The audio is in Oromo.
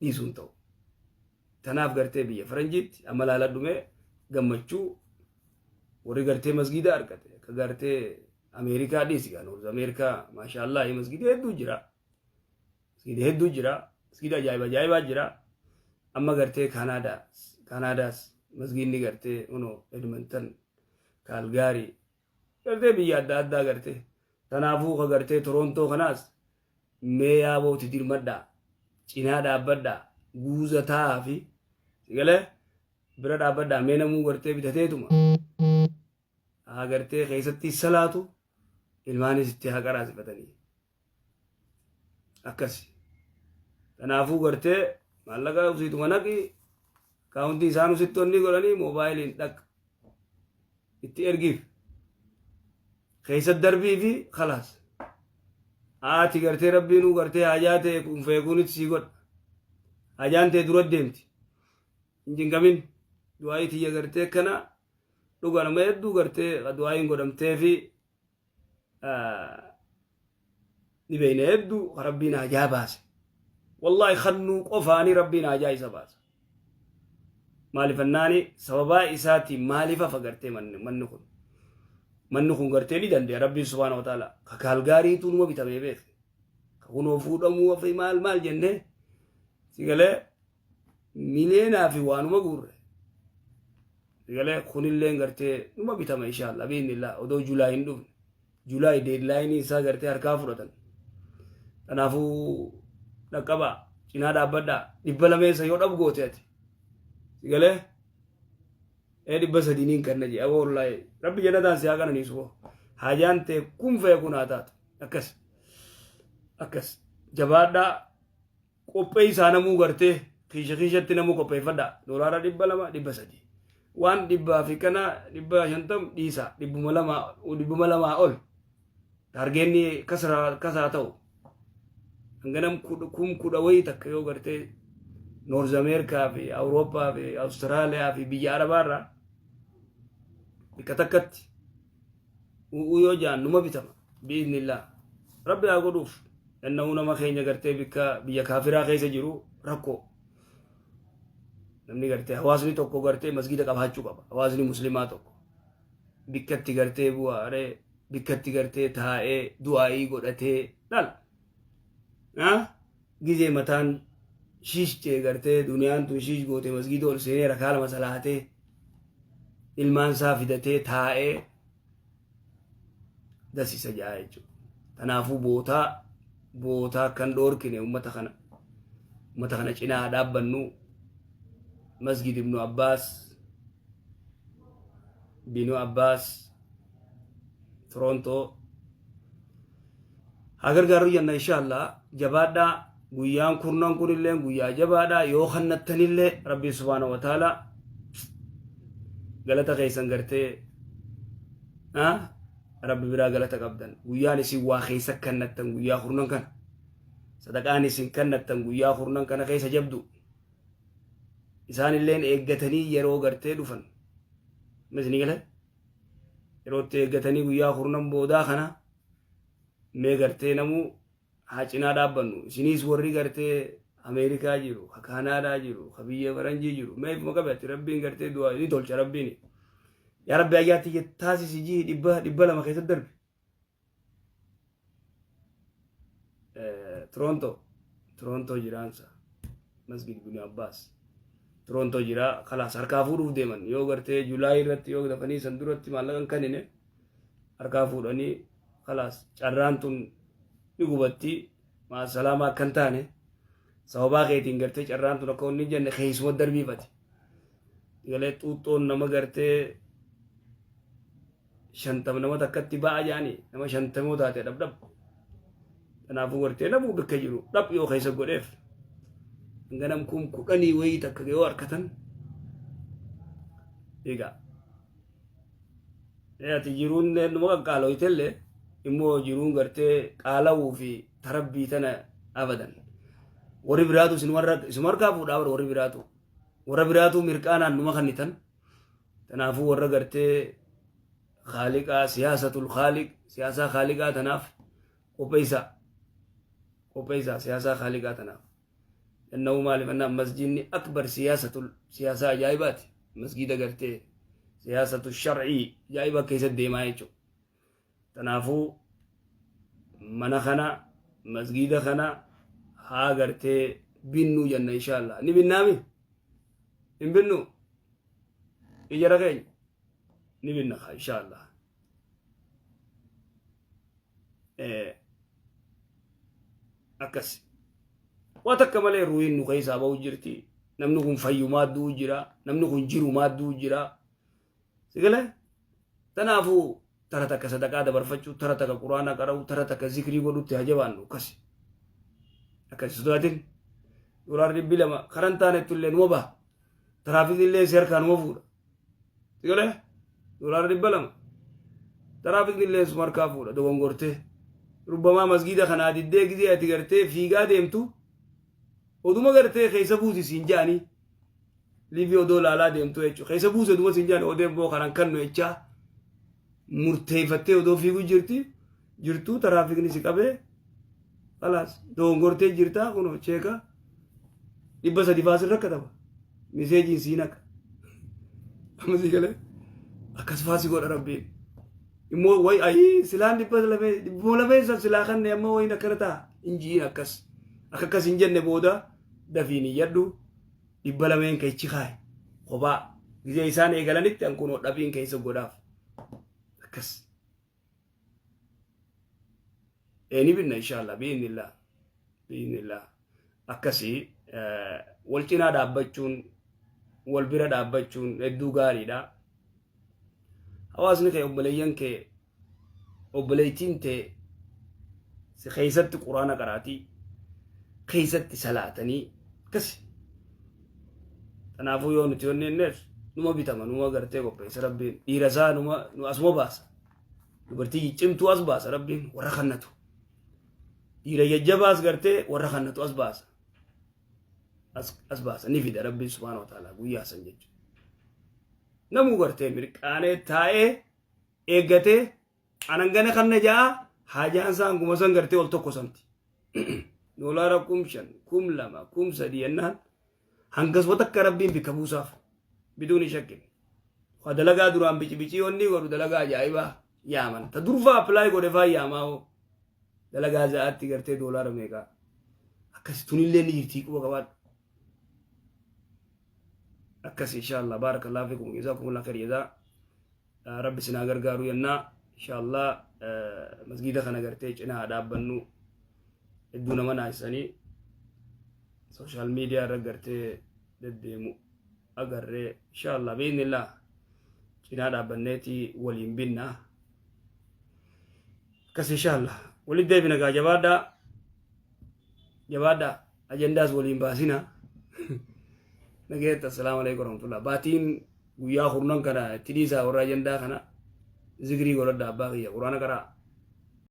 dhiisuun ta'u. Tanaaf gartee biyya faranjiitti amma laaladhume gammachuu warri gartee masgida argate ka gartee Ameerikaa dhiisi kan Noorz Ameerikaa maashaallah masgida hedduu jira. Masgida hedduu jira. Masgida ajaa'ibaa jira. Amma gartee Kaanaadaas masgidni gartee Edmonton Calgary gartee biyya adda addaa gartee tanaafuu ka gartee Torontoo kanaas mee yaabooti dirmadhaa cinaa dhaabbadhaa guuzataa fi sigalee bira dhaabbadhaa mee namuu gartee bitateetuma haa gartee keessatti salaatu ilmaanis itti haa qaraasifatanii akkasi tanaafuu gartee maallaqa usiituma naqi kaawuntii isaan usitti onni godhanii moobaayiliin dhaq itti ergiif keessatti darbii fi khalaas haati gartee rabbiinuu gartee hajaa ta'e kun feekuunit sii godha hajaan ta'e dura deemti hin jingamin du'aayii tiyya gartee kana dhuga nama hedduu gartee du'aayiin godhamtee fi dhibeeyne hedduu rabbiin hajaa baase wallahi khannuu qofaanii rabbiin hajaa isa baasa maalifannaani sababaa isaatii maalifa fagartee manni kun gartee ni dandeenya rabbiin subhaanahu wa ta'ala ka Kaalgaariitu numa bitamee beekne ka kunoo fuudhamuu fi maal jennee sigalee mileenaa fi waanuma guurre sigalee kunillee gartee numa bitama inshallah biinillah odoo Julaay hin dhufne Julaay deedlaayinii isaa gartee harkaa fudhatan kanaafuu dhaqqaba cinaa dhaabbadhaa 200 yoo dhabu goote ati sigalee dhibba sadiiniin kanna jee wallahi rabbi jannataan siyaa qananii subo hajaan ta'e kun fee kun haa taatu akkas jabaadhaa qophee isaa namuu gartee kiishatti namuu qopheeffadhaa doolaara 200 300 waan 100 fi kana 150 dhiisaa 200 ol targeenni kasaa ta'u hanganam kudha wayii takka yoo gartee Noorz Ameerikaa fi Awurooppaa fi Awustiraaliyaa fi biyya Arabaarraa bikka takkatti yoo jaan numa bitama biiznillah rabbi haa godhuuf yanna'uu nama keenya gartee biyya kaafiraa keessa jiru rakkoo namni gartee hawaasni tokko gartee masgida qabaachuu qaba hawaasni muslimaa tokko bikkatti gartee bu'aaree bikkatti gartee taa'ee du'aayii godhatee dhal gizee mataan shiish jee gartee duniyaan tun shiish goote masgida ol seenee rakaa lama salaatee ilmaan isaa fidatee taa'ee dasisa jaa jechuudha. Kanaafuu bootaa kan dhoorkine ummata kana cinaa dhaabbannu masgid ibnu Abbaas Torontoo agargaaru jenna inshallah jabaadhaa guyyaan kurnan kunillee guyyaa jabaadhaa yoo kannattanillee rabbi subhaanahu wa ta'ala galata keessan gartee rabbi biraa galata qabdan guyyaan isin waa keessa kannattan guyyaa kurnan kana sadaqaan isin kannattan guyyaa kurnan kana keessa jabdu isaanilleen eeggatanii yeroo gartee dhufan misni gale yerootti eeggatanii guyyaa kurnan boodaa kana mee gartee namuu haa cinaa dhaabbannu isiniis warri gartee Ameerikaa jiru ka Kaanaadaa jiru ka biyya faranjii jiru meef maqabatti rabbiin gartee du'aa ni tolcha rabbiin yaa rabbi ayyaatti taasisi jii 200 keessatti darbe Torontoo jiraansa masgid ibnu Abbaas Torontoo jira khalaas harkaa fuudhuuf deeman yoo gartee Julaay irratti yoo dafanii san duratti maallaqan kannine harkaa fuudhanii khalaas carraan tun ni gubatti maa salaamaa akkan taane sababaa keetiin gartee carraan tun akka inni jenne keessuma darbiifate galee xuuxxoon nama gartee 50 nama takkatti ba'a jaani nama 50 taate dhabdhab kanaafuu gartee namuu bakka jiru dhab yoo keessa godheef ganam kun 10 wayii takka yoo harkatan egaa ati jiruun nama qaqqaalooytellee immoo jiruun gartee qaalawuu fi tarabbii tana abadan warri biraatu isin harkaa fuudhaa warra biraatu mirqaanaan numa kannitan kanaafuu warra gartee khaaliqaa siyaasaa khaaliqaa tanaaf qopheessaa siyaasaa khaaliqaa tanaaf إنه مالي فنا مسجدني أكبر سياسة جايبات مسجد قرتي سياسة الشرعي جايبة كيس الديما يجو تنافو منخنا مسجد خنا ها قرتي بنو جنة إن شاء الله نبي نامي إن بنو إجرا غير نبي نخا إن شاء الله أكسي واتكمل روين نخيسا بوجرتي نمنكم فيومات دو جرا نمنكم جيرومات دو جرا سيقله تنافو ترى تك صدقة دبرفتشو ترى تك قرآن قرأو ترى تك ذكري قدو تهجبانو كسي أكسي سدواتين دولار ربي لما خرنتانة تلين وبا ترافيق اللي سير كان وفور سيقله دولار ربي لما ترافيق اللي سمار كافور دوغن غورته ربما مسجد خنا ديدي كذي أتيغرته فيغا ديمتو ودوما غرته خيسا بوزي سنجاني ليفيو دولا لا ديمتو يچو خيسا بوزي دوما سنجاني وديم بو خران كنو يچا مرتفته ودو فيغو جرتو ترافيق نسي قبه خلاص دوغن غورته جرتا كنو چيكا إبسا دفاسر ركا دبا مسيجين سينك أمسي كله أكس فاسي قول ربين إمو وي أي سلان دبولمي سلاخن نيما وي نكرتا إنجين أكس إنجن نبودا دفيني يدو دبولمين كي چخاي خبا جزي إسان إيغلانيت أنكونو دفين كي سبوداف أكس إني بنا إن شاء الله بإذن الله أكسي والچنا دابچون والبرا دابچون إدو غاري دا حواسني كي أبليين كي أبليتين تي خيست قرآن قراتي خيست صلاتني كسي تنافو يوم تيوني الناس نما بيتما نما غرتي قبي ربين إيرزا نما أسمو باس نبرتي جمتو أسباس ربين ورخنتو إيرا يجباس غرتي ورخنتو أسباس أسباس نفيد ربي سبحانه وتعالى قويا سنجج نمو غرتي مرقاني تاي إيغتي أنغاني خنة جا حاجة أنسان قمسان غرتي والتوكو سمتي دولارا كومشن كوم لما كوم سدينان هنگس وتك ربين بكبوساف بدون شك ودلغا درام بيچي وني ورو دلغا جايبا يامن تدرفا اپلاي کو دفا ياماو دلغا زاتي غرتي دولار ميگا اكس تونيلي نيرتي کو غوات أكس إن شاء الله بارك الله فيكم جزاكم الله خير جزاء رب سنا غرغارو ينا إن شاء الله مسجد خنا غرتي أنا أداب بنو الدونا منا إساني سوشيال ميديا رغرتي دديمو أغر إن شاء الله بإذن الله أنا أداب بنتي ولين بنا كس إن شاء الله ولد بنا جوادا أجنداز ولين باسنا نجيت السلام عليكم ورحمة الله باتين ويا خورنان كنا تريزا ورا جندا كنا ذكري وردا باقي قرآن كرا